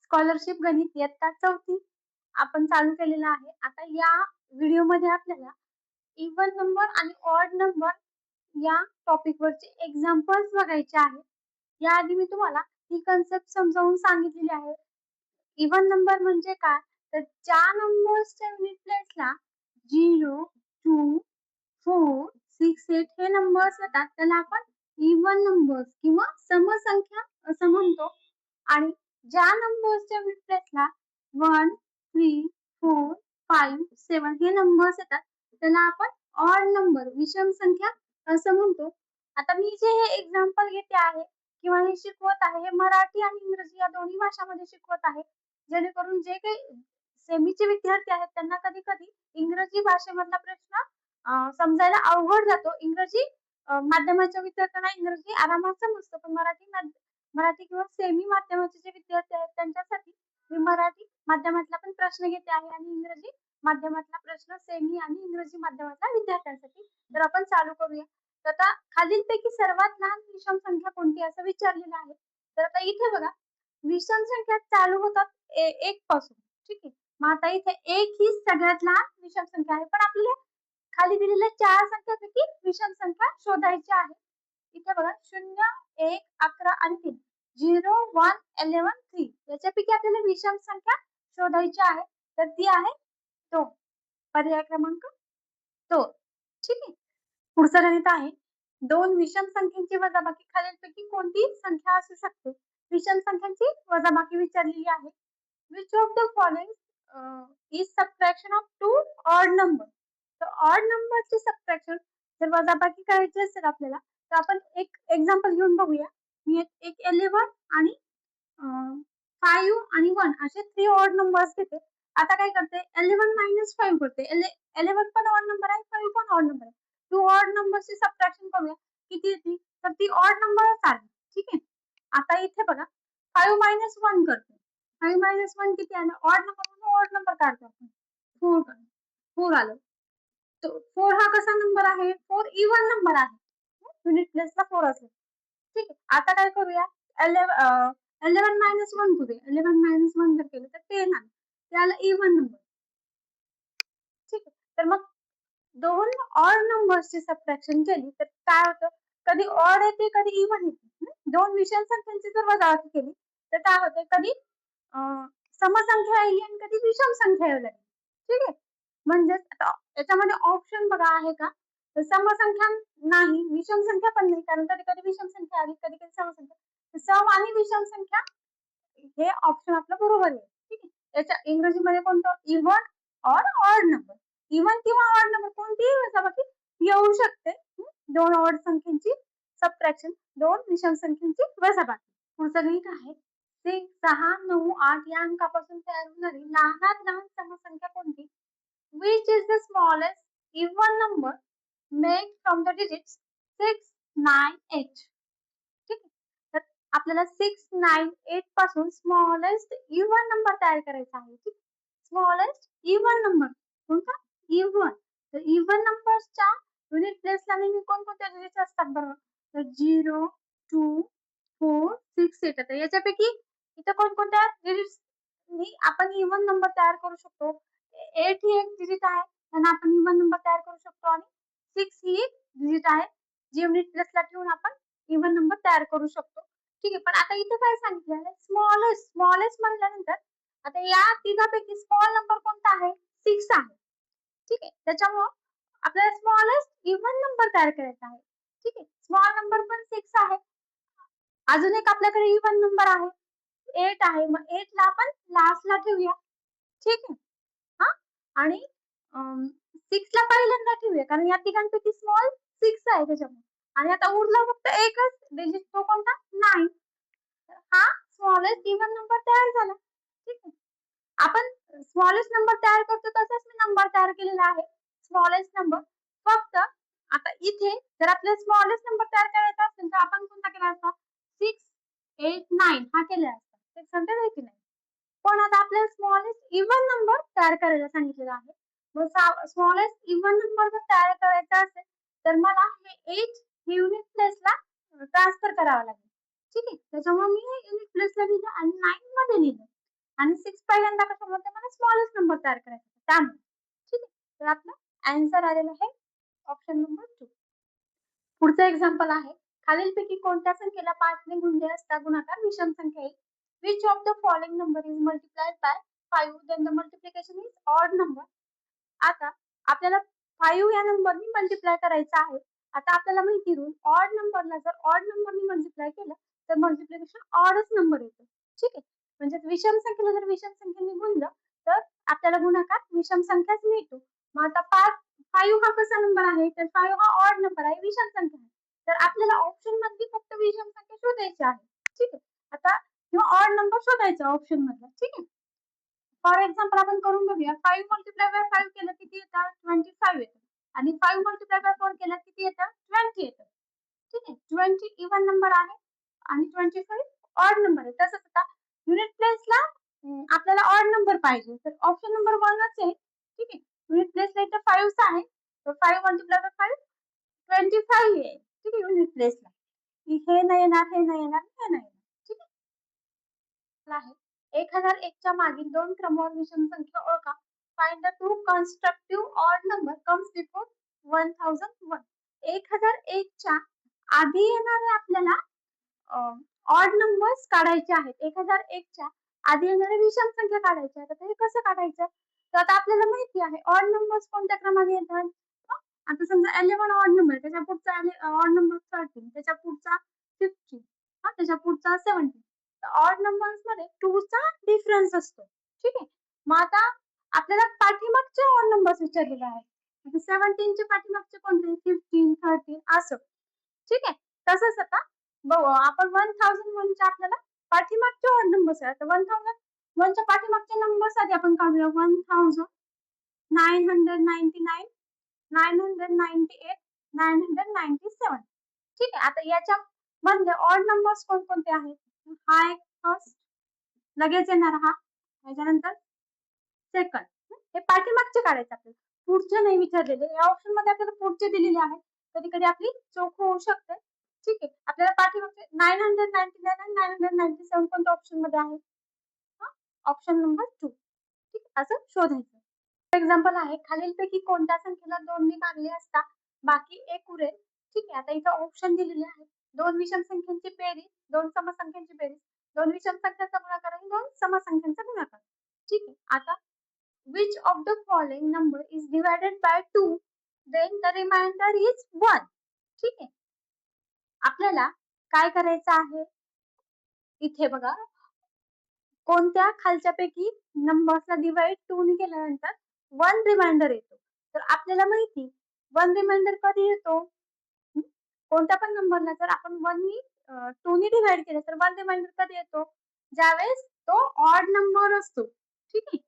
Scholarship गणित इयत्ता 4थी आपण चालू केलेलं आहे. आता या व्हिडिओमध्ये आपल्याला इव्हन नंबर आणि ऑड नंबर या टॉपिकवरचे एक्झाम्पल्स बघायचे आहेत. याआधी मी तुम्हाला ही कन्सेप्ट समजावून सांगितलेली आहे. इव्हन नंबर म्हणजे काय? तर ज्या नंबर्सच्या युनिट प्लेसला 0, 2, 4, 6, 8 हे नंबर्स येतात त्याला आपण इव्हन नंबर्स किंवा समसंख्या असं म्हणतो. आणि ज्या नंबर्सच्या युनिट प्लेसला 1, 3, 4, 5, 7 हे नंबर्स येतात त्याला आपण ऑड नंबर विषम संख्या असं म्हणतो. आता मी जे हे एक्झाम्पल घेते आहे किंवा हे शिकवत आहे हे मराठी आणि इंग्रजी या दोन्ही भाषांमध्ये शिकवत आहे. जेणेकरून जे काही सेमीचे विद्यार्थी आहेत त्यांना कधी कधी इंग्रजी भाषेमधला प्रश्न समजायला अवघड जातो. इंग्रजी माध्यमाच्या विद्यार्थ्यांना इंग्रजी आरामात समजतं, पण मराठी किंवा सेमी माध्यमाचे जे विद्यार्थी आहेत त्यांच्यासाठी मी मराठी माध्यमातला पण प्रश्न घेते आहे आणि इंग्रजी माध्यमातला प्रश्न सेमी आणि इंग्रजी माध्यमातल्या विद्यार्थ्यांसाठी. तर आपण चालू करूया. तर आता खालीलपैकी सर्वात लहान विषम संख्या कोणती असं विचारलेलं आहे. तर आता इथे बघा, विषम संख्या चालू होतात एक पासून. ठीक आहे. मग आता इथे एक ही सगळ्यात लहान विषम संख्या आहे, पण आपल्याला खाली दिलेल्या 4 संख्यांपैकी विषम संख्या शोधायची आहे. इथे बघा 0, 1, 11 आणि 3. 0, 1, 11, 3 याच्यापैकी आपल्याला विषम संख्या शोधायची आहे. तर ती आहे 2. पर्याय क्रमांक 2. ठीक आहे. पुढचं गणित आहे. 2 विषम संख्यांची वजाबाकी खालीलपैकी कोणती संख्या असू शकते? विषम संख्यांची वजाबाकी विचारलेली आहे. Which of the following is subtraction of two odd numbers? तर ऑड नंबरची सबट्रॅक्शन जर वजाबाकी करायची असेल आपल्याला तर आपण एक एक्झाम्पल घेऊन बघूया. मी एक 11 आणि 5 आणि 1 असे 3 ऑड नंबर्स घेते. आता काय करते, 11 मायनस 5 करते. 11 पण ऑड नंबर आहे, 5 पण ऑड नंबर आहे. 2 ऑड नंबरची सबट्रॅक्शन करूया. किती येते? तर ती ऑड नंबरच आली. ठीक आहे. आता इथे बघा 5 मायनस 1 करते. 5 मायनस 1 किती आलं? ऑड नंबर म्हणून ऑड नंबर काढतो आपण. 4 आलं. 4 हा कसा नंबर आहे? 4 इव्हन नंबर आहे. युनिट प्लेसला 4 असेल. ठीक आहे. आता काय करूया? 11 मायनस 1 करूया. 11 मायनस 1 जर केलं तर 10 आलं. त्याला इव्हन नंबर. ठीक आहे. तर मग दोन ऑड नंबर्सची सबट्रॅक्शन केली तर काय होतं? कधी ऑड येते, कधी इव्हन येते. दोन विषम संख्यांची जर वजाबाकी केली तर काय होते? कधी समसंख्या आली आणि कधी विषम संख्या येऊ लागली. ठीक आहे. म्हणजेच आता याच्यामध्ये ऑप्शन बघा आहे का? तर समसंख्या नाही, विषम संख्या पण नाही, कारण कधी कधी विषम संख्या आली, कधी कधी समसंख्या. सम आणि विषम संख्या हे ऑप्शन आपलं बरोबर आहे. ठीक आहे. याच्या इंग्रजीमध्ये कोणतं? Even or odd number. Even किंवा ऑड नंबर कोणतीही वजाबाकी येऊ शकते. दोन ऑड संख्यांची सबट्रॅक्शन, दोन विषम संख्यांची वजाबाकी. पुढचं गणित आहे. 6, 6, 9, 8 या अंकापासून तयार होणारी लहानात लहान समसंख्या कोणती? Which is the smallest even number made from the digits 6, 9, 8? ठीक आहे. तर आपल्याला 6, 9, 8 पासून स्मॉलेस्ट इव्हन नंबर तयार करायचा आहे. ठीक. स्मॉलेस्ट इव्हन नंबर कोणता? इव्हन. तर इव्हन नंबर्सच्या युनिट प्लेसला नेहमी कोणकोणत्या डिजिट्स असतात बरं? तर 0, 2, 4, 6, 8 आता याच्यापैकी इथं कोणकोणत्या डिजिट्स आपण इव्हन नंबर तयार करू शकतो? 8 ही एक डिजिट आहे, त्यांना आपण इव्हन नंबर तयार करू शकतो आणि 6 ही एक डिजिट आहे जी युनिट प्लेसला ठेवून आपण इव्हन नंबर तयार करू शकतो. ठीक आहे. पण आता इथे काय सांगितलं आहे? स्मॉलेस्ट. स्मॉलेस्ट म्हटल्यानंतर आता या तिघापैकी स्मॉल नंबर कोणता आहे? 6 आहे. ठीक आहे. त्याच्यामुळं आपल्याला स्मॉलेस्ट इव्हन नंबर तयार करायचा आहे. ठीक आहे. स्मॉल नंबर पण 6 आहे. अजून एक आपल्याकडे इव्हन नंबर आहे 8 आहे. मग 8 ला आपण लास्टला ठेवूया. ठीक आहे. हा. आणि 6 ला पहिल्यांदा ठेवूया, कारण या तिघांपैकी स्मॉल 6 आहे त्याच्यामुळे. आणि आता उरला फक्त एकच डिजिट, तो कोणता? 9. हा स्मॉलेस्ट इव्हन नंबर तयार झाला. ठीक आहे. आपण स्मॉलेस्ट नंबर तयार करतो तसाच मी नंबर तयार केलेला आहे. Smallest number. फक्त आता इथे जर आपल्याला स्मॉलेस्ट नंबर तयार करायचा असेल तर आपण कोणता केला असता? 6, 8, 9 हा केला असता. 689. पण आता आपल्याला स्मॉलेस्ट इव्हन नंबर तयार करायला सांगितलेला आहे. मग स्मॉलेस्ट इव्हन नंबर जर तयार करायचा असेल तर मला हे 8 युनिट प्लेसला ट्रान्सफर करावं लागेल. ठीक आहे. त्याच्यामुळे मी हे युनिट प्लेसला लिहिलं आणि 9 मध्ये लिहिलं. आणि 6 पहिल्यांदा कशामध्ये मला स्मॉलेस्ट नंबर तयार करायचा होता त्यामुळे. ठीक आहे. तर आपला आन्सर आलेला आहे ऑप्शन नंबर 2. पुढचं एक्झाम्पल आहे. खालीलपैकी कोणत्या संख्येला 5 ने गुणले असता गुणाकार विषम संख्या येईल? Which of the following number is multiplied by 5 then the multiplication is odd number? आता आपल्याला 5 या नंबरनी मल्टिप्लाय करायचं आहे. आता आपल्याला माहिती रूल ऑड नंबरला जर ऑड नंबरनी मल्टिप्लाय केलं तर मल्टिप्लिकेशन ऑडच नंबर येतो. ठीक आहे. म्हणजे विषम संख्येला जर विषम संख्येने गुणलं तर आपल्याला गुणाकार विषम संख्याच मिळतो. मग आता 5 हा कसा नंबर आहे? तर 5 हा ऑड नंबर आहे, विषम संख्या आहे. तर आपल्याला ऑप्शन मध्ये फक्त विषम संख्या शोधायची आहे. ठीक आहे. आता किंवा ऑड नंबर शोधायचा ऑप्शन मधला. ठीक आहे. फॉर एक्झाम्पल आपण करून बघूया. 5 मल्टिप्लाय बाय 5 केलं किती येतं? 25 येतं. आणि 5 मल्टिप्लाय बाय 4 केलं किती येतं? 20 येतं. ठीक आहे. 20 इव्हन नंबर आहे आणि 25 ऑड नंबर आहे. तसंच आता युनिट प्लेसला आपल्याला ऑड नंबर पाहिजे. तर ऑप्शन नंबर 1च आहे. ठीक आहे. युनिट प्लेसला इथं 5च आहे. तर 5 मल्टिप्लाय बाय 5 25 आहे. ठीक आहे. युनिट प्लेसला. हे नाही येणार, हे नाही येणार, हे नाही येणार. ठीक आहे. 1001 च्या मागील 2 क्रमवार विषम संख्या ओळखा. Find the two constructive odd number comes before 1001. 1001 च्या आधी येणारे आपल्याला ऑड नंबर्स काढायचे आहेत. 1001 च्या आधी येणारे विषम संख्या काढायच्या आहेत. आता हे कसं काढायचं? तर आता आपल्याला माहिती आहे ऑड नंबर्स कोणत्या क्रमाने येतात? आता समजा 11 ऑड नंबर त्याच्या पुढचा ऑड नंबर 13 त्याच्या पुढचा 15 त्याच्या पुढचा 17. ऑड नंबर्स मध्ये 2 चा डिफरन्स असतो. ठीक आहे. मग आता आपल्याला पाठीमागचे ऑड नंबर्स विचारलेले आहेत. 17 चे पाठीमागचे कोणते? 15, 13 असं. ठीक आहे. तसंच आता बघू आपण 1001 च्या आपल्याला पाठीमागचे ऑड नंबर्स आहेत. 1001 च्या पाठीमागचे नंबर्स आधी आपण काढूया. 1000, 999, 998, 997. ठीक आहे. आता याच्या मधले ऑड नंबर्स कोणकोणते आहेत? हा एक फर्स्ट, लगेच येणार हा, त्याच्यानंतर सेकंड. हे पाठीमागचे काढायचे आपल्याला, पुढचे नाही विचारलेले. या ऑप्शन मध्ये आपल्याला पुढचे दिलेले आहेत. कधी कधी आपली चूक होऊ शकते. ठीक आहे. आपल्याला पाठीमागचे 999 आणि 997 कोणत्या ऑप्शन मध्ये आहे? Option number 2. ठीक आहे. असं शोधायचं. एक्झाम्पल आहे. खालीलपैकी कोणत्या संख्येला 2 ने भागले असता बाकी 1 उरेल? ठीक आहे. आता इथं ऑप्शन दिलेले आहेत. 2 विषम संख्यांची बेरीज, 2 समसंख्यांची बेरीज, 2 विषम संख्यांचा गुणाकार आणि 2 समसंख्यांचा गुणाकार. ठीक आहे. आता which of the following number is divided by 2 then the remainder is 1. ठीक आहे. आपल्याला काय करायचं आहे? इथे बघा कोणत्या खालच्यापैकी नंबर्सला डिवाइड 2 ने केल्यानंतर 1 रिमाइंडर येतो. तर आपल्याला माहिती 1 रिमाइंडर कधी येतो? कोणत्या पण नंबरला जर आपण 1 नी 2 ने डिवाइड केलं तर 1 रिमाइंडर कधी येतो? ज्यावेळेस तो ऑड नंबर असतो. ठीक आहे.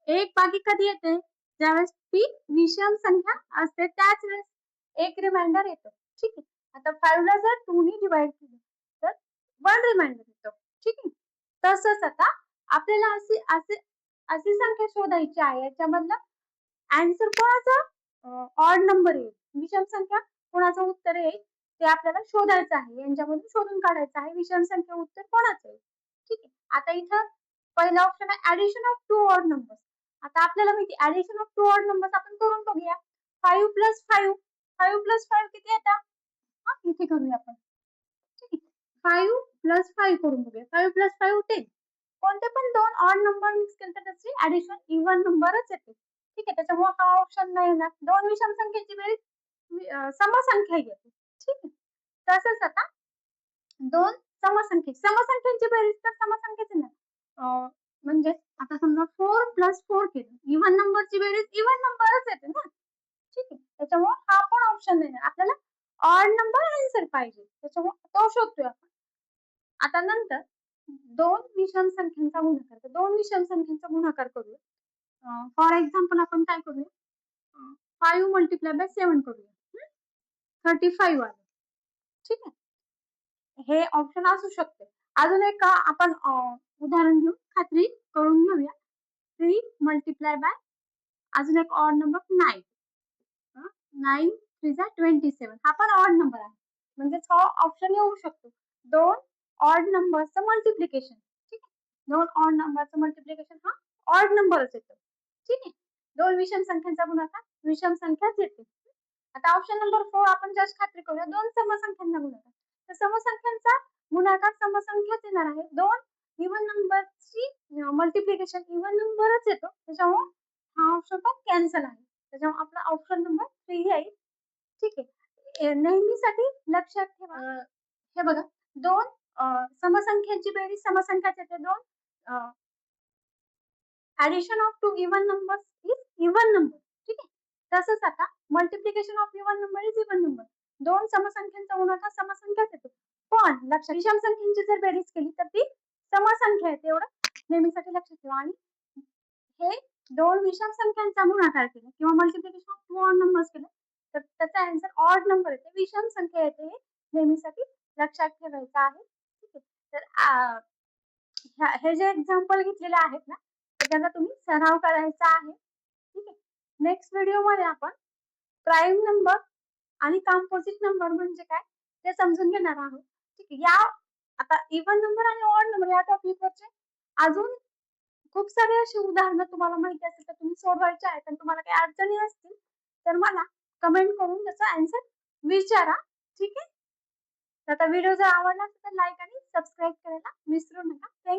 एक बाकी कधी येते? ज्यावेळेस ती विषम संख्या असते त्याच वेळेस एक रिमाइंडर येतो. ठीक आहे. आता 5 ला जर 2 ने डिवाइड केलं तर 1 रिमाइंडर येतो. ठीक आहे. तसंच आता आपल्याला अशी संख्या शोधायची आहे याच्यामधलं आन्सर कोणाचा ऑड नंबर येईल, विषम संख्या कोणाचं उत्तर येईल ते आपल्याला शोधायचं आहे. यांच्यामधून शोधून काढायचं आहे विषम संख्या उत्तर कोणाचं येईल. ठीक आहे. आता इथं पहिला ऑप्शन आहे ऍडिशन ऑफ 2 ऑड नंबर्स. आता आपल्याला माहिती ऍडिशन ऑफ 2 ऑड नंबर्स आपण करून बघूया. 5 प्लस 5, 5 प्लस 5 किती येतात? इथे करूया आपण. ठीक आहे. 5 प्लस 5 करून बघूया. 5 प्लस 5 10. कोणते पण 2 ऑड नंबर मिक्स केले तर त्याची ऍडिशन इव्हन नंबरच येते. ठीक आहे. त्याच्यामुळे हा ऑप्शन नाही येणार. 2 विषम संख्येची बेरीज समसंख्या येते. ठीक आहे. तसंच आता 2 समसंख्यांची बेरीज तर समसंख्याच येणार. म्हणजे आता समजा 4 प्लस 4 केलं. इव्हन नंबरची बेरीज इव्हन नंबरच येते ना. ठीक आहे. त्याच्यामुळे हा पण ऑप्शन नाही येणार. आपल्याला ऑड नंबर आन्सर पाहिजे. त्याच्यामुळे तो शोधतोय आपण. आता नंतर 2 विषम संख्यांचा गुणाकार. तर 2 विषम संख्यांचा गुणाकार करूया. फॉर एक्झाम्पल आपण काय करूया? 5 मल्टिप्लाय बाय 7 करूया. 35 आलं. ठीक आहे. हे ऑप्शन असू शकते. अजून एक आपण उदाहरण घेऊन खात्री करून घेऊया. 3 मल्टिप्लाय बाय अजून एक ऑड नंबर 9. 9 3 जा 27. हा पण ऑड नंबर आहे. म्हणजेच हा ऑप्शन येऊ शकतो. 2 ऑड नंबरचं मल्टिप्लिकेशन. ठीक आहे. दोन ऑड नंबरचं मल्टिप्लिकेशन हा ऑड नंबरच येतो. ठीक आहे. दोन विषम संख्यांचा गुणाकार विषम संख्याच येते. आता ऑप्शन नंबर 4 आपण जस्ट खात्री करूया. दोन समसंख्यांचा गुणाकार. तर समसंख्यांचा गुणाकार समसंख्याच येणार आहे. दोन इव्हन नंबरची मल्टिप्लिकेशन इव्हन नंबरच येतो. त्याच्यामुळे हा ऑप्शन पण कॅन्सल आहे. त्याच्यामुळे आपला ऑप्शन नंबर 3 येईल. ठीक आहे. नेहमीसाठी लक्षात ठेवा. हे बघा, दोन समसंख्यांची बेरीज समसंख्याच येते. दोन addition of two even numbers is even number. ठीक आहे. तसंच आता multiplication of even number is even number. दोन समसंख्यांचा गुणाकार समसंख्याच येते. पण लक्षात, विषम संख्यांची जर बेरीज केली तर ती समसंख्या येते. एवढं नेहमीसाठी लक्षात ठेवा. आणि हे दोन विषम संख्यांचा गुणाकार केला किंवा multiplication of two odd numbers केलं तर त्याचा आन्सर ऑड नंबर येते. विषम संख्या येते. हे नेहमीसाठी लक्षात ठेवायचं आहे. ठीक आहे. तर हे जे एक्झाम्पल घेतलेले आहेत ना, तर त्याचा तुम्ही सराव करायचा आहे. ठीक आहे. नेक्स्ट व्हिडिओमध्ये आपण प्राईम नंबर आणि कंपोजिट नंबर म्हणजे काय ते समजून घेणार आहोत. ठीक आहे. या आता इव्हन नंबर आणि ऑड नंबर या टॉपिकवरचे अजून खूप सारे अशी उदाहरणं तुम्हाला माहिती असेल तर तुम्ही सोडवायचे आहेत आणि तुम्हाला काही अडचणी असतील तर मला कमेंट करून त्याचा आन्सर विचारा. ठीक आहे. तर आता व्हिडिओ जर आवडला असेल तर लाईक आणि सबस्क्राईब करायला विसरू नका. थँक्यू.